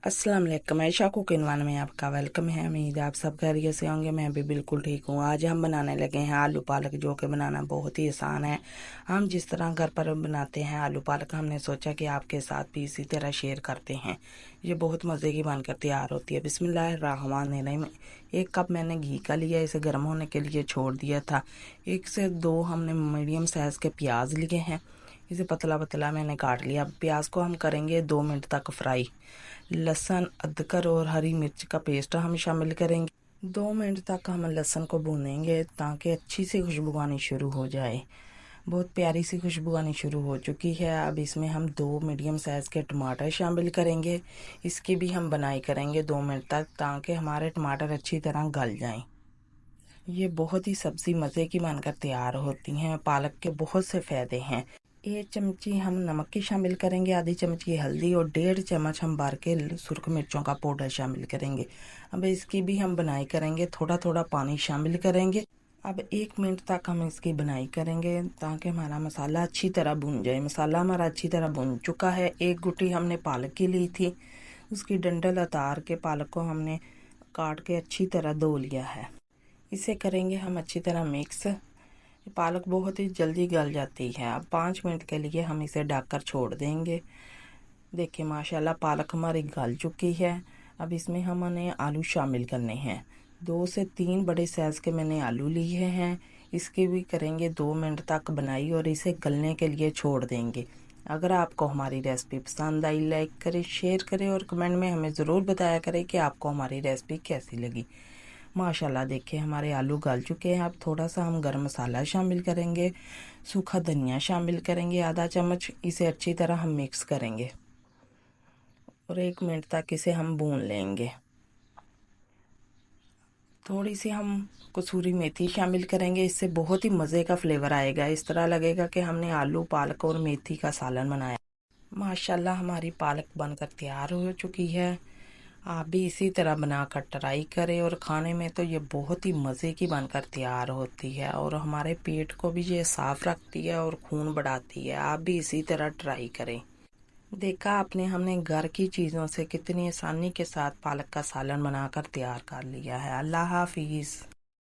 अस्सलाम वालेकुम। ऐशा cooking one में आपका वेलकम है। उम्मीद है आप सब खैरियत से होंगे। मैं भी बिल्कुल ठीक हूँ। आज हम बनाने लगे हैं आलू पालक, जो कि बनाना बहुत ही आसान है। हम जिस तरह घर पर बनाते हैं आलू पालक, हमने सोचा कि आपके साथ भी इसी तरह शेयर करते हैं। ये बहुत मज़े की बनकर तैयार होती है। बिस्मिल्लाहिर्रहमानिर्रहीम। 1 कप मैंने घी का लिया, इसे गर्म होने के लिए छोड़ दिया था। 1 से 2 हमने मीडियम साइज़ के प्याज लिए हैं, इसे पतला पतला मैंने काट लिया। प्याज को हम करेंगे 2 मिनट तक फ्राई। लहसुन, अदरक और हरी मिर्च का पेस्ट हम शामिल करेंगे। 2 मिनट तक हम लहसुन को भूनेंगे ताकि अच्छी सी खुशबू आनी शुरू हो जाए। बहुत प्यारी सी खुशबू आनी शुरू हो चुकी है। अब इसमें हम 2 मीडियम साइज़ के टमाटर शामिल करेंगे। इसकी भी हम बनाई करेंगे 2 मिनट तक, ताकि हमारे टमाटर अच्छी तरह गल जाएं। ये बहुत ही सब्ज़ी मज़े की बनकर तैयार होती हैं। पालक के बहुत से फ़ायदे हैं। 1 चमची हम नमक की शामिल करेंगे, आधी चमची हल्दी और 1.5 चम्मच हम भर के सुर्ख मिर्चों का पाउडर शामिल करेंगे। अब इसकी भी हम बनाई करेंगे, थोड़ा थोड़ा पानी शामिल करेंगे। अब 1 मिनट तक हम इसकी बनाई करेंगे ताकि हमारा मसाला अच्छी तरह भुन जाए। मसाला हमारा अच्छी तरह भुन चुका है। 1 गुटी हमने पालक की ली थी, उसकी डंठल उतार के पालक को हमने काट के अच्छी तरह धो लिया है। इसे करेंगे हम अच्छी तरह मिक्स। पालक बहुत ही जल्दी गल जाती है। अब 5 मिनट के लिए हम इसे ढककर छोड़ देंगे। देखिए माशाल्लाह पालक हमारी गल चुकी है। अब इसमें हमने आलू शामिल करने हैं। 2 से 3 बड़े साइज़ के मैंने आलू लिए हैं। इसके भी करेंगे 2 मिनट तक बनाई और इसे गलने के लिए छोड़ देंगे। अगर आपको हमारी रेसिपी पसंद आई, लाइक करें, शेयर करें और कमेंट में हमें ज़रूर बताया करें कि आपको हमारी रेसिपी कैसी लगी। माशाल्लाह देखिए हमारे आलू गल चुके हैं। अब थोड़ा सा हम गरम मसाला शामिल करेंगे, सूखा धनिया शामिल करेंगे आधा चम्मच। इसे अच्छी तरह हम मिक्स करेंगे और 1 मिनट तक इसे हम भून लेंगे। थोड़ी सी हम कसूरी मेथी शामिल करेंगे, इससे बहुत ही मज़े का फ्लेवर आएगा। इस तरह लगेगा कि हमने आलू पालक और मेथी का सालन बनाया। माशाल्लाह हमारी पालक बनकर तैयार हो चुकी है। आप भी इसी तरह बनाकर ट्राई करें और खाने में तो ये बहुत ही मज़े की बनकर तैयार होती है और हमारे पेट को भी ये साफ़ रखती है और खून बढ़ाती है। आप भी इसी तरह ट्राई करें। देखा आपने, हमने घर की चीज़ों से कितनी आसानी के साथ पालक का सालन बनाकर तैयार कर लिया है। अल्लाह हाफिज़।